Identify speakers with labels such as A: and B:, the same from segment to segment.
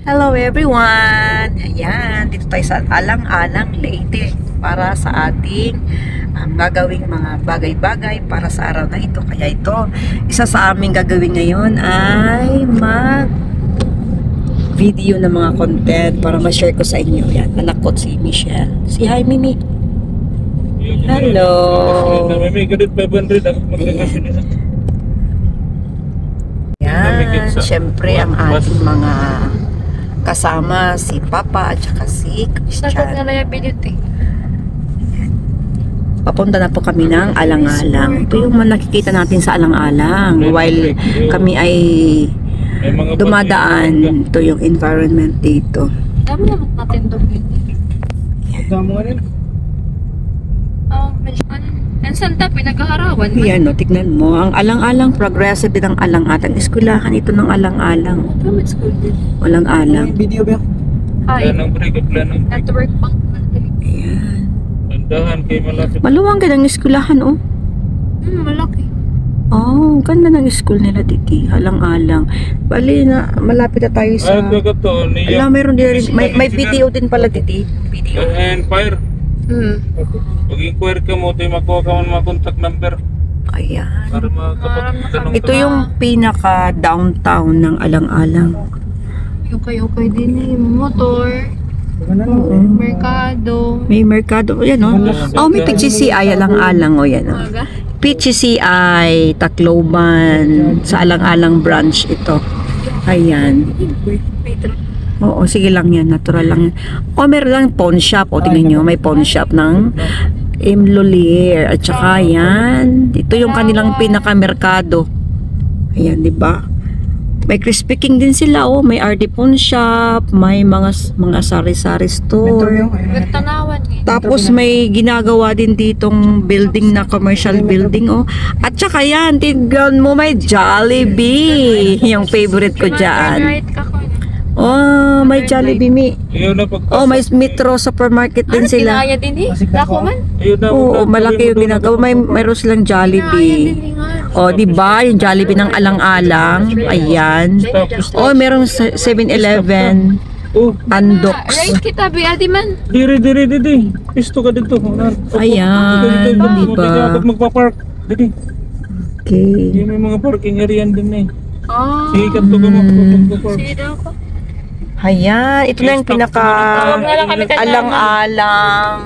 A: Hello everyone! Ayan, dito tayo sa Alang-Alang, Leyte para sa ating gagawing mga bagay-bagay para sa araw na ito. Kaya ito, isa sa aming gagawin ngayon ay mag-video ng mga content para ma-share ko sa inyo. Yan, anak ko si Michelle. Si hi, Mimi! Hello! Yan, syempre ang ating mga kasama si Papa at saka si Christian. Papunta na po kami ng Alang-Alang. Ito yung nakikita natin sa Alang-Alang while kami ay dumadaan. Ito yung environment dito.
B: Dami naman natin doon.
C: Damo nga rin.
B: Ang Santa, pinag-aharawan.
A: Yan, no, tignan mo. Ang Alang-Alang, progressive din ang Alang-Alang. Eskulahan ito ng Alang-Alang. Walang alang.
C: Video ba?
B: Hi.
C: Planong break, planong break.
B: Network bank.
A: Ayan.
C: Landahan kay malapit.
A: Maluwang ganda ng eskulahan, oh.
B: Malaki.
A: Oh, ganda ng school nila dito. Alang-Alang. Bali na, malapit na tayo sa...
C: Ay, kagato.
A: Alam, meron din, may video din pala dito. Video.
C: And fire. Pag-inquire ka mo, tayo makuha ka man mga contact number.
A: Ayan.
C: Para makapagtanong
A: Ito yung pinaka downtown ng Alang-Alang.
B: Okay din eh. Motor. Merkado.
A: May merkado. Yan, oh. Oh, may PGCI Alang-Alang, oh, yan, oh. PGCI Tacloban sa Alang-Alang branch ito. Ayan. Oo, sige lang yan. Natural lang yan. O, meron lang pawn shop. O, tingnan nyo. May pawn shop ng Imlolier. At saka yan. Ito yung kanilang pinaka-merkado. Ayan, di ba? May Krispy King din sila. O, may RD pawn shop. May mga sari-sari store.
B: Tanawan eh.
A: Tapos may ginagawa din ditong building na commercial building. O. At saka yan, tignan mo, may Jollibee. Yung favorite ko dyan.
B: Right ka ko.
A: Oh, may Jollibee, Mi.
C: Ayaw na pagpasok.
A: Oh, may Metro Supermarket din sila.
B: Kinaya din eh. Lako man.
C: Ayaw na.
A: Oo, malaki yung ginagawa. Mayroon silang Jollibee. Oh, di ba? Yung Jollibee ng Alang-Alang. Ayan. Oh, merong 7-Eleven.
C: Oh,
A: Andox.
B: Right kita, Adi man.
C: diri. Pisto ka dito.
A: Ayan, di ba?
C: Kapag magpa-park. Didi.
A: Okay.
C: May mga parking area din eh.
B: Oh.
C: Sige, kanto ka magpa-park.
B: Sige daw ko.
A: Ayan, ito na yung pinaka Alang-Alang.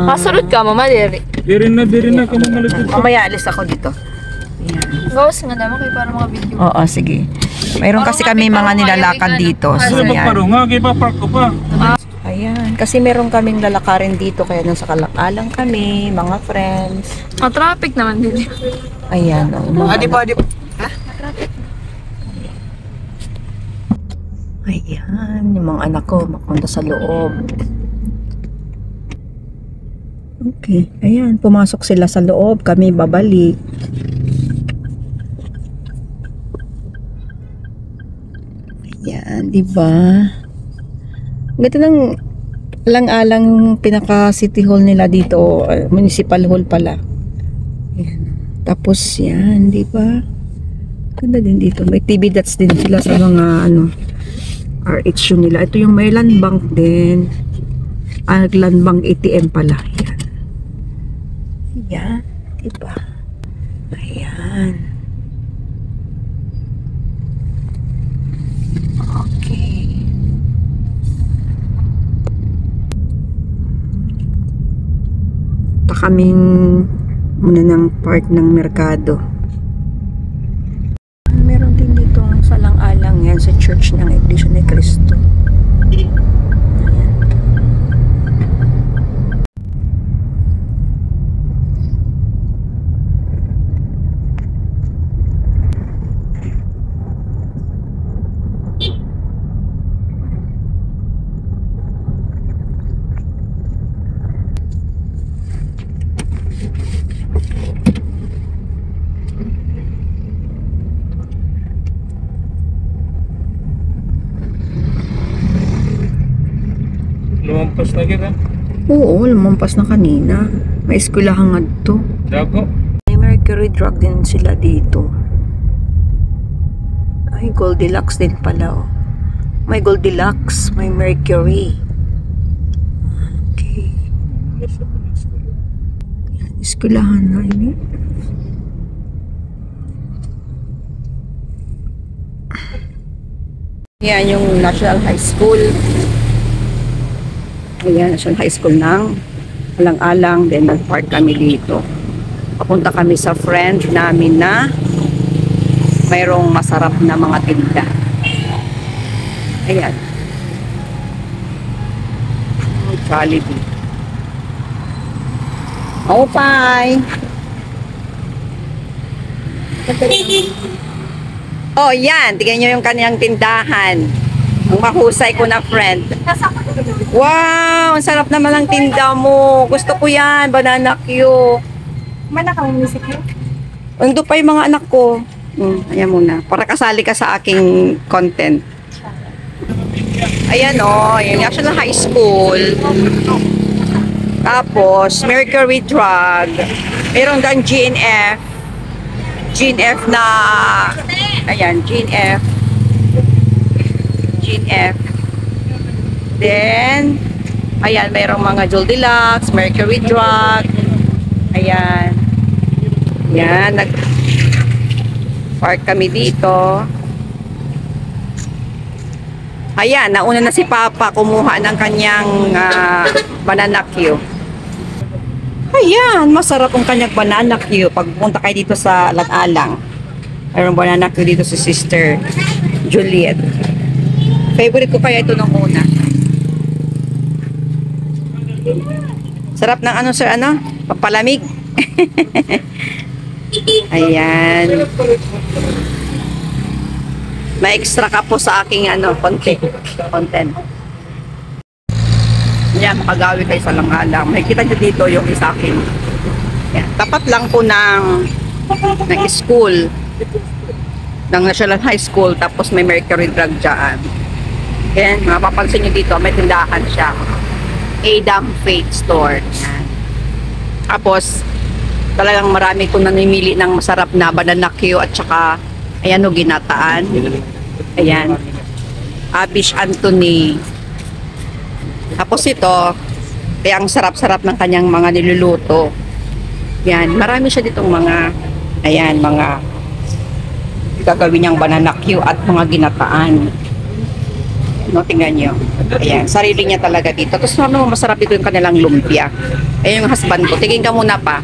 B: Pasurod ka, mama, diri.
C: Diri na kamo malapit.
A: Mamaya alis ako dito.
B: Ghost nga naman kayo para mga video.
A: Oo, sige. Mayroon kasi kami mga nilalakad dito. So,
C: Ano
A: yan.
C: magparo nga, kaya pa-park ko pa.
A: Ayan, kasi meron kaming lalakarin dito kaya nasa Alang-Alang kami, mga friends.
B: Traffic naman din.
A: Ayan, oh.
C: Adi pa.
A: Ayan, yung mga anak ko mapunta sa loob. Okay, ayan, pumasok sila sa loob, kami babalik. Ayan, di ba? Ganda ng Alang-Alang pinaka city hall nila dito, municipal hall pala. Ayan. Tapos yan, di ba? Ganda din dito. May TV dots din sila sa mga ano RHU nila. Ito yung may land bank din. Land bank ATM pala. Ayan. Ayan. di ba? Ayan. Okay. Pa kaming muna ng park ng merkado. Meron din dito ang salang-alang yan sa church ng Iglesia ni Cristo.
C: Lumampas na kita.
A: Oo, lumampas na kanina. May eskwelahan nga to.
C: Dago.
A: May Mercury Drug din sila dito. Ay, Goldilocks din pala, oh. May Goldilocks, may Mercury. Okay. Eskwelahan na ini. Yan yung National High School. Ayan, National High School ng Alang-Alang. Then nag-park kami dito. Papunta kami sa friend namin na mayroong masarap na mga tinda. Ayan. Jollibee. Okay. Oh, yan. Tingnan nyo yung kanyang tindahan. Ang mahusay ko na friend. Wow! Ang sarap naman ang tinda mo. Gusto ko yan. Banana Q.
B: Mana ka music mo?
A: Ando pa yung mga anak ko. Ayan muna. Para kasali ka sa aking content. Ayan o. Yung National High School. Tapos, Mercury Drug. Meron dang GNF. GNF na... Ayan, GNF. GNF. Then, ayan, mayroong mga Goldilocks, Mercury Drug. Ayan. Ayan, nag-park kami dito. Ayan, nauna na si Papa kumuha ng kanyang banana Q. Ayan, masarap ang kanyang banana Q. Pag punta kayo dito sa Alang-Alang, mayroong banana Q dito si Sister Juliet. Favorite ko kaya ito nung una. Sarap ng ano sir, ano? Papalamig. Ayan. May extra ka po sa aking ano, content. Yan, makagawi kayo sa Alang-Alang. Makikita nyo dito yung isa akin. Yan. Tapat lang po ng school. Ng National High School. Tapos may Mercury Drug dyan. Yan, mapapansin nyo dito, may tindahan siya. Adam Faith Store. Yan. Tapos, talagang marami kong namimili ng masarap na banana Q at saka, ayan o, ginataan. Ayan. Abish Anthony. Tapos ito, kaya ang sarap-sarap ng kanyang mga niluluto. Yan, marami siya ditong mga, ayan, mga gagawin niyang banana Q at mga ginataan. No, tingnan nyo. Ayan, sarili niya talaga dito. Tapos masarap dito yung kanilang lumpia. Ayan yung husband ko. Tingin ka muna pa.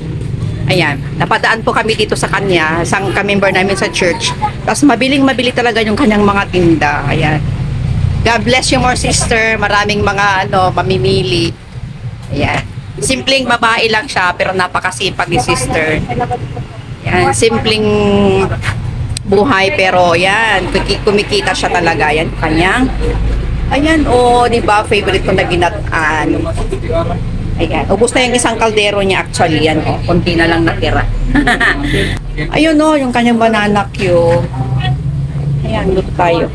A: Ayan, napadaan po kami dito sa kanya, isang ka-member namin sa church. Tapos mabiling-mabili talaga yung kanyang mga tinda. Ayan. God bless you more sister. Maraming mga mamimili. Ayan. Simpleng babae lang siya pero napakasipag ni sister. Ayan, simpleng buhay pero yan, kumikita siya talaga. Yan kanyang. Ayan, di ba favorite ko na ginataan. Ayan, ubos na yung isang kaldero niya actually. Yan, konti na lang natira. Ayun yung kanyang banana Q. Ayan, luto tayo.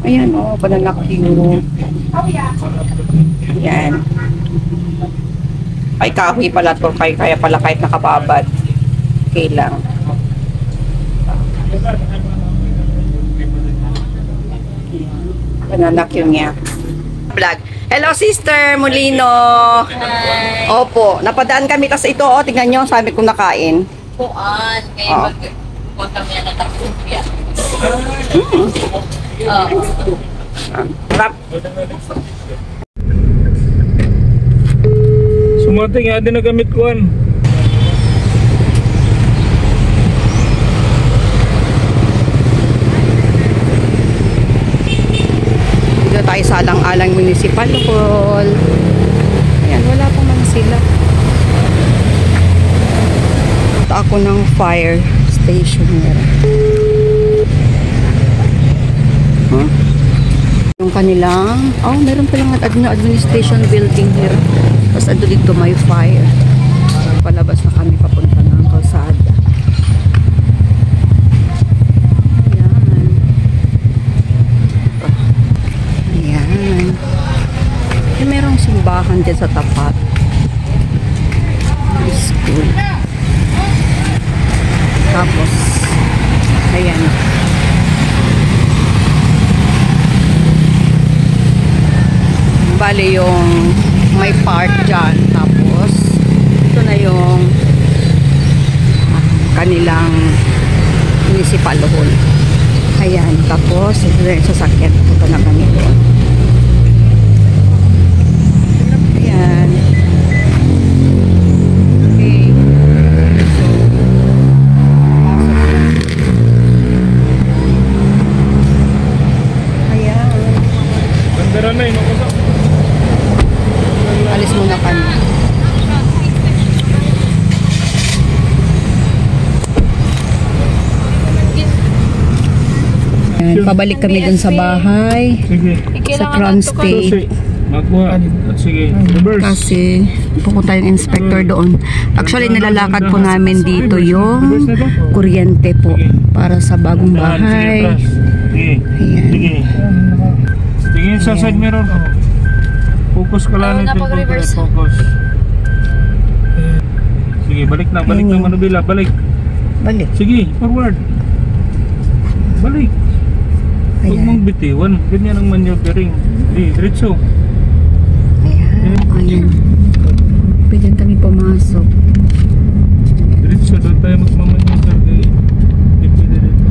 A: Ayan banana Q. Ayan. Ay, kahoy pala to. Kaya pala kahit nakababad. Okay lang. Banana Q niya. Vlog. Hello, Sister Molino.
B: Hi.
A: Opo, napadaan kami kasi ito, tingnan nyo, sabi kong nakain.
B: Puan.
A: Oh.
B: Punta mo yan na takupya.
A: Rap.
C: Sumating, adi na gamit kuan.
A: Dito tayo sa Alang-Alang Municipal Hall. Ayan, wala pa man sila. Ito ako ng fire station here. Yung kanilang, meron palang administration building here. Tapos ando dito may fire. Palabas na kami papunta ng kalsada. Ayan. Ayan. Merong simbahan dyan sa tapat. School. Tapos, ayan. bali yung may park dyan. Tapos, ito na yung kanilang municipal hall. Ayan. Tapos, ito na yung sasakyan. Punta na kami doon. Ayan. Okay. Ayan.
C: Bandera na yun.
A: Alis muna kami. Ayan, pabalik kami dun sa bahay.
C: Sige.
A: Sa Crown State.
C: Magbuhat. Sige. Reverse.
A: Kasi pupunta yung inspector doon. Actually, nilalakad po namin dito yung kuryente po para sa bagong bahay.
C: Sige.
A: Ayan.
C: Sige. Tingin sa side mirror. Focus ka lang. Focus. Sige, balik na. Balik na manubila. Balik.
A: Balik.
C: Sige, forward. Balik. Huwag mong bitiwan. Ganyan ang maneuvering. Diretso.
A: Ayan. Ayan. Pwede kami pumasok.
C: Diretso. Doon tayo magmamaneuver. Dipili dito.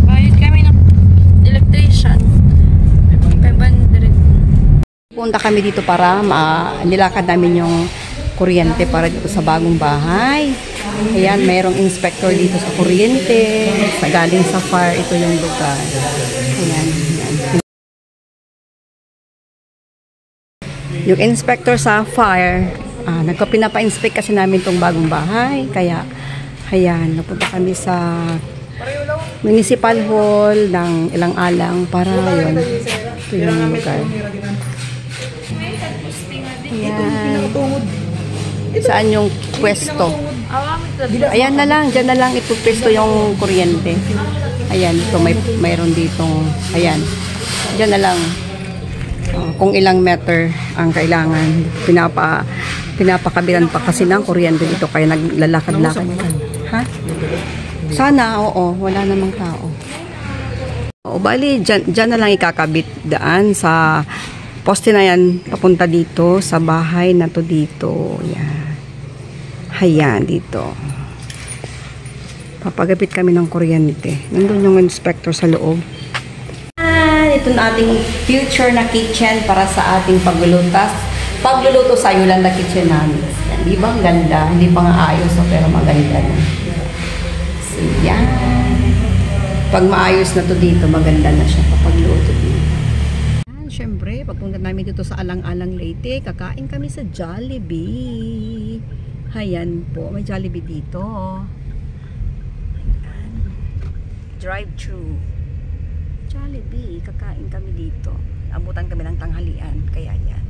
B: Bayad kami ng electrician. 500.
A: Punta kami dito para nilakad namin yung kuryente para dito sa bagong bahay. Ayan, mayroong inspector dito sa kuryente. Galing sa fire, ito yung lugar. Ayan, ayan. Yung inspector sa fire, pinapa-inspect kasi namin itong bagong bahay. Kaya, ayan, napunta kami sa municipal hall ng Ilang-Alang para yun. Ito yung lugar. Ayan. Saan yung pwesto? Ayan na lang, dyan na lang ipupwesto yung kuryente. Ayan, ito mayroon ditong, ayan. Dyan na lang. Kung ilang meter ang kailangan. Pinapakabilan pa kasi ng kuryente dito kaya naglalakad-lakad. Ha? Sana, oo. Wala namang tao. O, bali, dyan na lang ikakabit daan sa poste na yan. Papunta dito sa bahay na to dito. Yan. Ayan, dito. Papagapit kami ng kuryente. Nandun yung inspector sa loob. Ito na ating future na kitchen para sa ating pagluluto sa Yolanda Kitchen namin. Di ba ang ganda? Hindi pa nga ayos, pero maganda na. So, yan. Pag maayos na to dito, maganda na siya kapag luto dito. Siyempre, pagpunta namin dito sa Alang-Alang Leyte, kakain kami sa Jollibee. Ayan po, may Jollibee dito. Ayan. Drive-thru. Jollibee, kakain kami dito. Abutan kami ng tanghalian, kaya yan.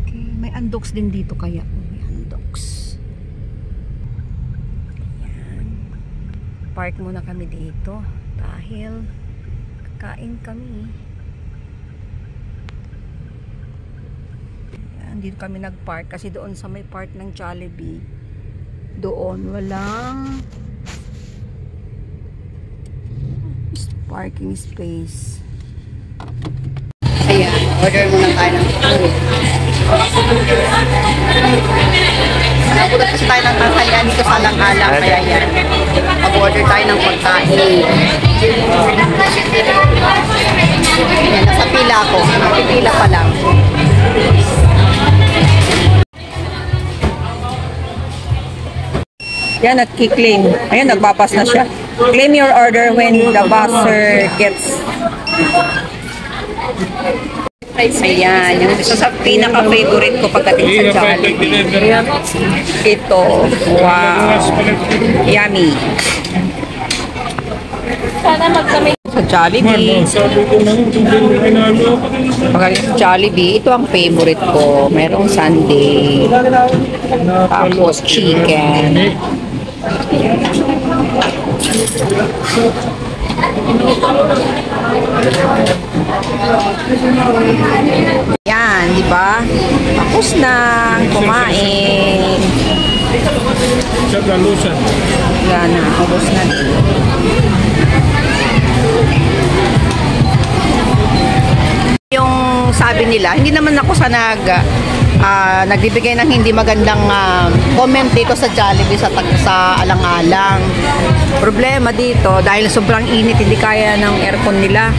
A: Okay, may undox din dito kaya. May undox. Ayan. Park muna kami dito dahil kakain kami. Dito kami nag-park kasi doon sa may park ng Jollibee doon walang parking space. Ayan, order muna tayo ng food. Napunta kasi tayo ng tanghalian dito sa Alang-Alang kaya yan mag-order tayo ng pagkain. Ayan, nasa pila ako, napipila pa lang. Yan, at ki-claim. Ayan, nagpapas na siya. Claim your order when the buzzer gets. Ayan, yung isa sa pinaka-favorite ko pagdating sa Jollibee. Ito. Wow. Yummy.
B: Sana magkami.
A: Sa Jollibee. Pagdating sa Jollibee, ito ang favorite ko. Merong sundae. Tapos chicken. Yan, di ba? Tapos na kumain. Yan na, tapos na. sinasabi nila. Hindi naman ako sa nagbibigay ng hindi magandang comment dito sa Jollibee sa alang-alang. Problema dito, dahil sobrang init, hindi kaya ng aircon nila.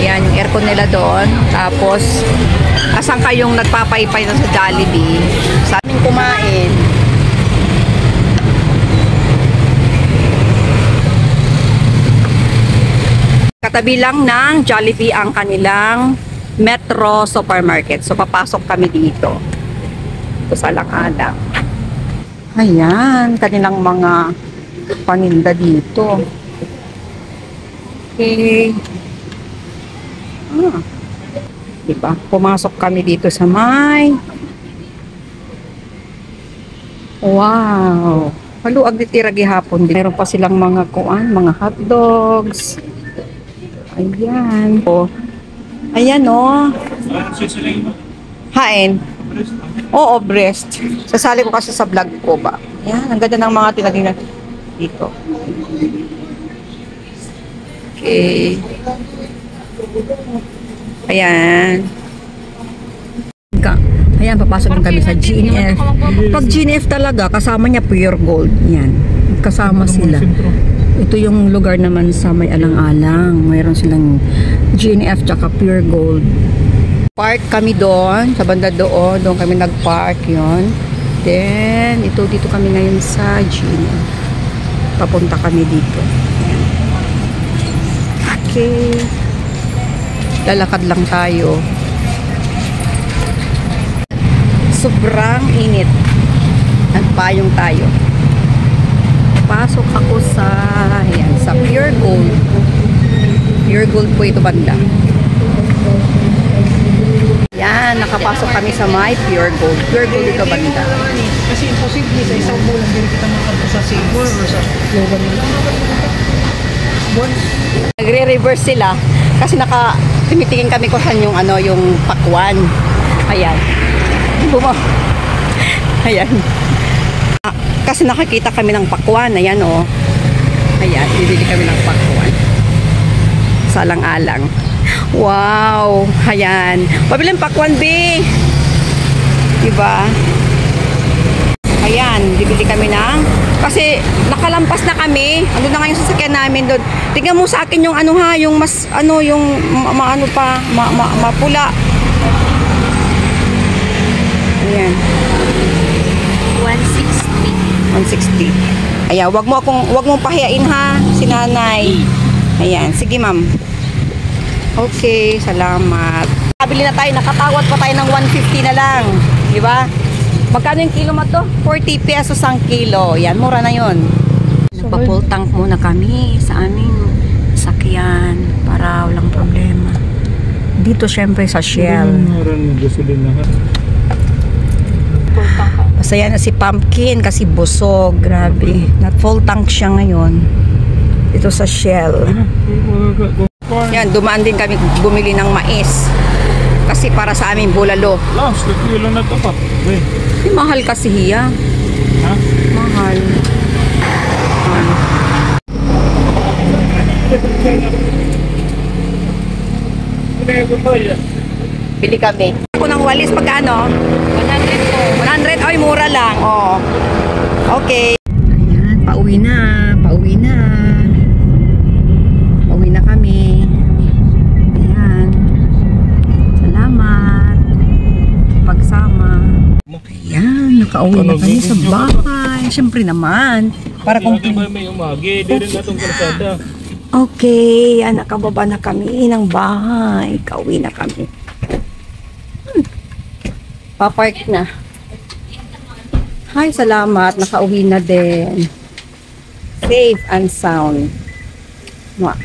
A: Yan, yung aircon nila doon. Tapos, asan kayong nagpapaypay na sa Jollibee? Sa aming kumain. Katabi lang ng Jollibee ang kanilang Metro Supermarket. So, papasok kami dito. Ito sa alang-alang. Ayan, kanilang mga paninda dito. Okay. Diba? Pumasok kami dito sa may. Wow. Haluag dito gihapon. Meron pa silang mga mga hotdogs. Ayan. Oh. Ayan, oh. Hain. Oo, breast. Sasali ko kasi sa vlog ko ba. Ayan, ang ganda ng mga tinagin dito. Okay. Ayan. Ayan, papasok din kami sa GNF. Pag GNF talaga, kasama niya Pure Gold. Ayan. Kasama sila. Ito yung lugar naman sa may alang-alang. Mayroon silang GNF tsaka Pure Gold. Park kami doon, sa banda doon. Doon kami nag-park yun. Then, dito kami ngayon sa GNF. Papunta kami dito. Okay. Lalakad lang tayo. Sobrang init. Nagpayong tayo. Pasok ako sa Pure Gold. Pure Gold po ito banda. Yan, nakapasok kami sa my Pure Gold. Pure Gold ito banda.
D: Kasi imposible sa isang bulan din kita makapos sa Seymour or sa Logan na lang.
A: Nagre-reverse sila kasi timitingin kami kung saan yung yung pakwan. Ayan. Ayan. Kasi nakakita kami ng pakwan. Ayan, oh. Ayan, bibili kami ng pakwan. Sa alang-alang. Wow. Ayan. Pabili ng pakwan, B. Diba? Ayan, bibili kami ng... Kasi nakalampas na kami. Ano na nga yung sasakyan namin doon. Tingnan mo sa akin yung yung mas, yung mapula. Ayan. 160. Ayan, wag mong pahiyain ha, si nanay. Ayan, sige ma'am. Okay, salamat. Kabili na tayo, nakatawad pa tayo ng 150 na lang. Di ba? Magkano yung kilo mo to? 40 pesos ang kilo. Yan, mura na yun. Nagpa-full tank muna kami sa aming sakyan para walang problema. Dito syempre sa Shell. Masaya na si Pumpkin kasi busog. Grabe. Nag-full tank siya ngayon. Dito sa Shell. Yan, dumaan din kami bumili ng mais. Kasi para sa aming bulalo.
C: Last, kilo na ito pa.
A: Mahal kasi hiya.
C: Ha?
A: Mahal. Bili kami. Ako ng walis pagkano? 100 po. 100? Ay, mura lang. Oh. Okay. Ayan, pauwi na. Pauwi na. Pauwi na kami. Ayan. Salamat. Pagsama. Ayan, nakauwi na kami sa bahay. Siyempre naman. Para kung...
C: may umagi, di rin natong kalsada.
A: Okay, nakababa na kami ng bahay. Kauwi na kami. Papark na. Hi, salamat. Nakauwi na din. Safe and sound. Mwah.